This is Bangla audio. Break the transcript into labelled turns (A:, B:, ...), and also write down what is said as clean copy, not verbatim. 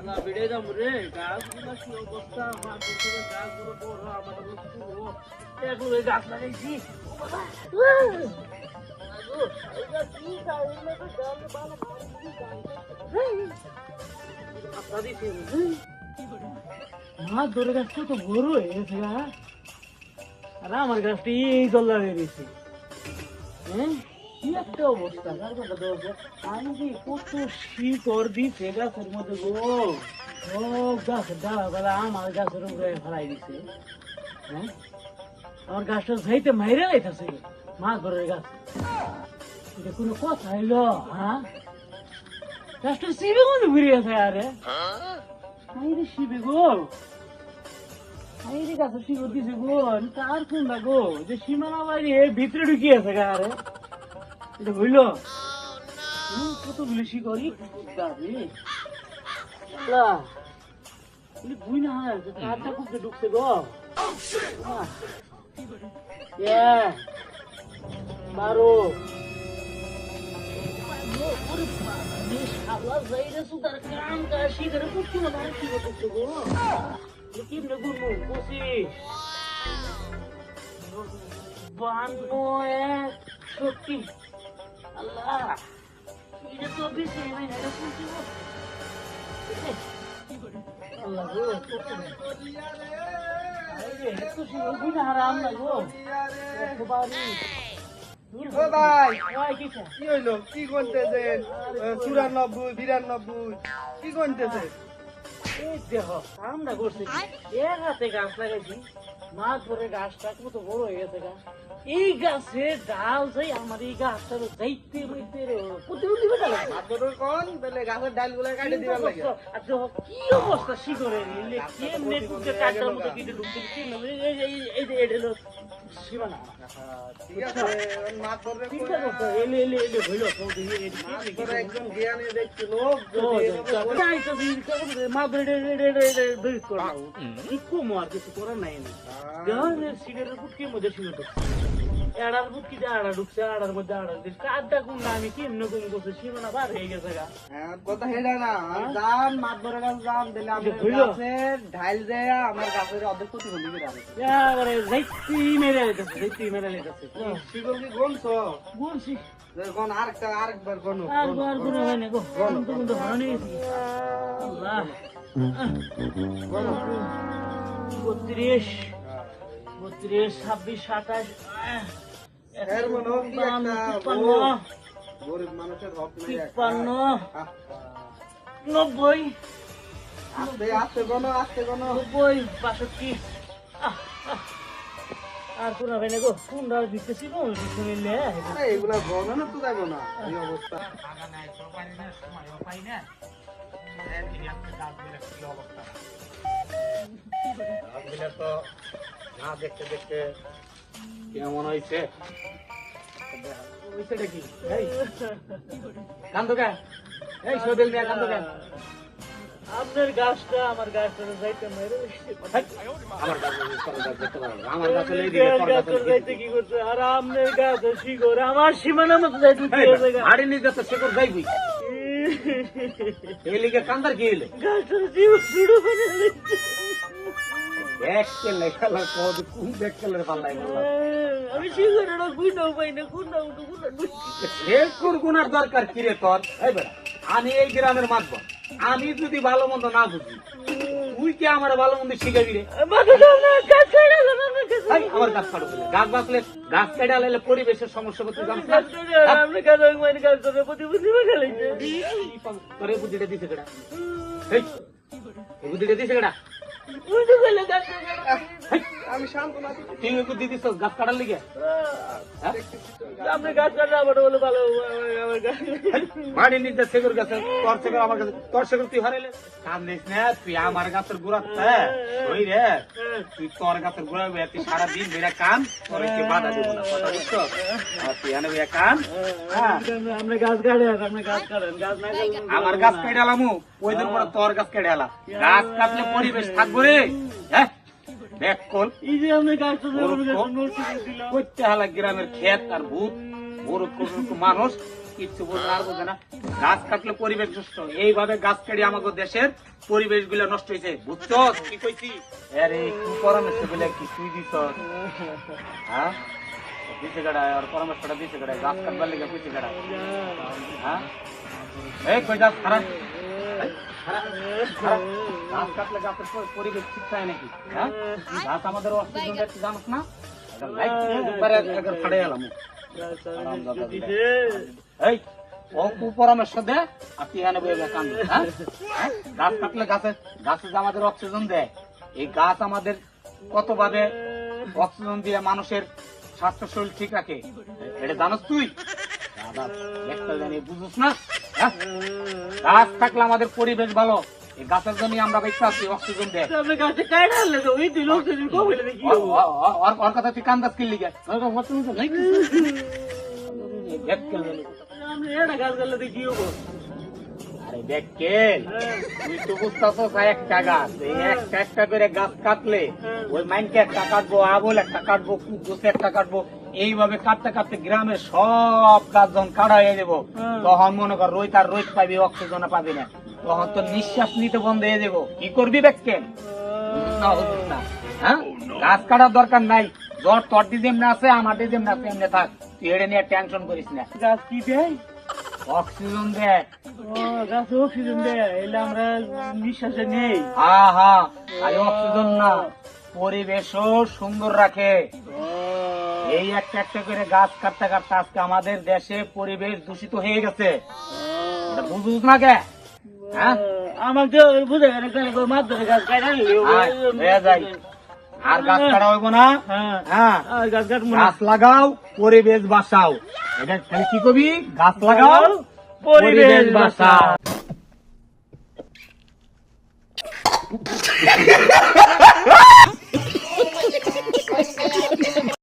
A: না বেড়ে যাবো রে, গাছগুলো কি অবস্থা, আমার বছরের গাছগুলো বড়, আমার পুরো এখন ওই গাছ লাগাইছি। মাছ ধরে গাছটা তো বড় হয়ে গেছে, আর আমার গাছটা এই জল্লা হয়ে গেছে। হ্যাঁ, কি একটা অবস্থা, আমি কি কত শিকড় দিছে গাছের মধ্যে গো, সব গাছের ডালা বেলা আমার গাছের উপরে ফেলাই দিছে। হ্যাঁ, আমার গাছটা যাইতে মাইরে যাইতেছে মাছ ধরে গাছ, এটা কোনো কথা হইলো? হ্যাঁ, গাছটা শিবে মধ্যে ঘুরে গেছে। আরে আরে শিবে গো, আরে গাছে শিকড় দিছে গো, কার কোনটা গো যে সীমানা বাইরে ভিতরে ঢুকিয়ে আছে গা? আরে এটা হইলো কতগুলি শিকড়ি বুঝ না হয় কারটা খুব ঢুকছে গো। বারো শিকড়ে পুটকি মনে শিকড় ঢুকছে গো, কেমনে গুনবো? 25 52 সত্যি আল্লাহ, এটা তো বেশি হয় না, এটা শুনছি আল্লাহ গো, এত শিকড় বুঝ না হারাম না গো।
B: কি হইলো? কি করতেছেন? 94 92 কি করতেছে?
A: এই দেখো আমরা করছি এক হাতে গাছ লাগাইছি, মাছ ধরে গাছটা কত বড় হয়ে গেছে গা। এই গাছে ডাল যাই আমার এই গাছটার যাইতে বইতে প্রতিবন্ধী বেটালে
B: গাছের ডাল গুলা কাটে দিবার লাগে।
A: আর দেখো কি অবস্থা শিকড়ের, কেমনে ঢুকছে কাঠটার মতো কিছু ঢুকছে, এই যে এটা হলো সীমানা।
B: ঠিক আছে, মাছ ধরবে
A: চিন্তা করতো এলে এলে এলে হইলো
B: একজন জ্ঞানী ব্যক্তি লোক
A: কিছু করার নাই, সিগারেটের ফুটকির মধ্যে সিগারেট এড়ার ফুটকি আড়া ঢুকছে, আড়ার মধ্যে আড়া কাঠটা কোন না আমি কেমনে কম করছে, সীমানা বার হয়ে গেছে গা।
B: কথা হেডা না যান মাছ ধরে গাছ যান দিলে আমি গাছের ঢাইল দেয়া আমার গাছের অর্ধেক প্রতিবন্ধী করে আমি
A: যাইতি মেরে লেগেছে, যাইতি মেরে লেগেছে।
B: শিকল কি গনছ?
A: বলছি
B: কোন আরেকবার গনো
A: আর কোনো হয় না গো, তো হয়নি। আল্লাহ 32 32 26 27
B: এর মনে হয় কি একটা গরিব মানুষের হক নাই।
A: 53 90
B: আস্তে গনো
A: 90 62 আর কোন হবে না গো, কোনটা দিতেছি গো শুনিলে
B: এগুলা গনো না তো যাবো না এই অবস্থা। দেখতে দেখতে কেমন হয়েছে কি কান্দো কেন? এই সোহেল মিয়া কান্দো কেন?
A: আপনার গাছটা আমার গাছটা যাইতে মেরে
B: আমার কাছে
A: যাইতে কি করছে, আর আপনার গাছ শিকড় আমার সীমানার মতো যাইতে
B: হাড়ি নিয়ে যাচ্ছে শেখর যাইবি এই লিগে কান্দার কি হইলে
A: গাছটার জীব শুরু করে আমি শিকড় গুণাও পাই না,
B: গুনার দরকার কি রে তোর? আমি এই গ্রামের মাতব, আমি যদি ভালো মন্দ না বুঝি তুই কি আমার ভালো মন্দ শিখাবি রে? আমার গাছ কাটো, গাছ বাঁচলে গাছ কেটে আলাইলে পরিবেশের সমস্যা করতে জানস না? তোর বুদ্ধিটা দিছে কেডা? বুদ্ধিটা দিছে কেডা? আমি শান্ত না, তুই বুদ্ধি দিছ গাছ কাটার লিগে?
A: আপনি গাছ কাটা আমার বলে ভালো
B: মাটি নিতে শেখর গাছে তোর শেখর আমার কাছে, তোর শেখর তুই হারাইলে কান্দিস না, তুই আমার গাছের গোড়াতে ওই রে, তুই তোর গাছের গোড়া তুই সারাদিন বেড়া কান, তোর কি বাধা দিব না, কথা বুঝছো? তুই এনে বেড়া কান,
A: আপনি গাছ কাটেন, আপনি গাছ কাটেন, গাছ না
B: আমার গাছ কেটে আলামু ওই দিন পরে তোর গাছ কেটে আলা, গাছ কাটলে পরিবেশ থাকবো রে। হ্যাঁ দেখ কোন
A: এই যে আপনি গাছটা
B: করতে হালা গ্রামের ক্ষেত আর ভূত মূর্খ মানুষ কিচ্ছু বোঝে আর বোঝে না। গাছ কাটলে পরিবেশ নষ্ট, এইভাবে গাছ কেটে আমাদের দেশের পরিবেশ গুলো নষ্ট হয়েছে, বুঝছো কি কইছি? আরে কি পরামর্শ গুলো কি তুই দিছ? হ্যাঁ দিছে গড়া, আর পরামর্শটা দিছে গড়া, গাছ কাটবার লেগে কইছে গড়া। হ্যাঁ এই কই গাছ খারাপ, গাছ কাটলে গাছের পরিবেশ ঠিক থাকে নাকি? হ্যাঁ গাছ আমাদের অক্সিজেন দেখতে জানোস না? ফাড়ে গেলাম এই ও কুপরামর্শ দে আর তুই এনে বইয়ে কান্দ। হ্যাঁ গাছ কাটলে গাছে যে আমাদের অক্সিজেন দেয়, এই গাছ আমাদের কত ভাবে অক্সিজেন দিয়ে মানুষের স্বাস্থ্য শরীর ঠিক রাখে, এটা জানোস তুই? একটা জানি বুঝুস না? হ্যাঁ গাছ থাকলে আমাদের পরিবেশ ভালো, এই গাছের জন্য আমরা বেঁচে আছি, অক্সিজেন দেয়। ওর কথা তুই কান্দাস কিনলি গে? আরে দেখ কেল, তুই তো বুঝতেছস একটা গাছ, এই একটা করে গাছ কাটলে ওই মাইনকে একটা কাটবো, আবল একটা কাটবো, কুদ্দুস একটা কাটবো, এইভাবে কাটতে কাটতে গ্রামের সব গাছ যখন কাটা হয়ে যাবো, তখন মনে কর রোদ আর রোদ পাবি, অক্সিজেন পাবি না, তখন তো নিঃশ্বাস নিতে বন্ধ হয়ে যাবো। কি করবি বেকেল? হ্যাঁ গাছ কাটার দরকার নাই, জ্বর তোর যেমনি আছে আমার যেমনি আছে এমনি থাক, তুই এটা নিয়ে টেনশন করিস না।
A: গাছ কি দেয়?
B: অক্সিজেন দেয়।
A: গাছ অক্সিজেন দেয়, এলে আমরা নিঃশ্বাসে নেই।
B: হ্যাঁ হ্যাঁ, খালি অক্সিজেন না, পরিবেশও সুন্দর রাখে। এই একটা একটা করে গাছ কাটতে কাটতে আজকে আমাদের দেশে পরিবেশ দূষিত হয়ে গেছে, এটা বুঝুস না কে? হ্যাঁ
A: আমাকে বুঝে গেলে মাধ্যমে গাছ কাটা
B: হয়ে যায়, আর গাছ কাটা হইব না। হ্যাঁ গাছ লাগাও, পরিবেশ বাঁচাও, এটা খালি কি কবি? গাছ লাগাও, পরিবেশ বাঁচাও।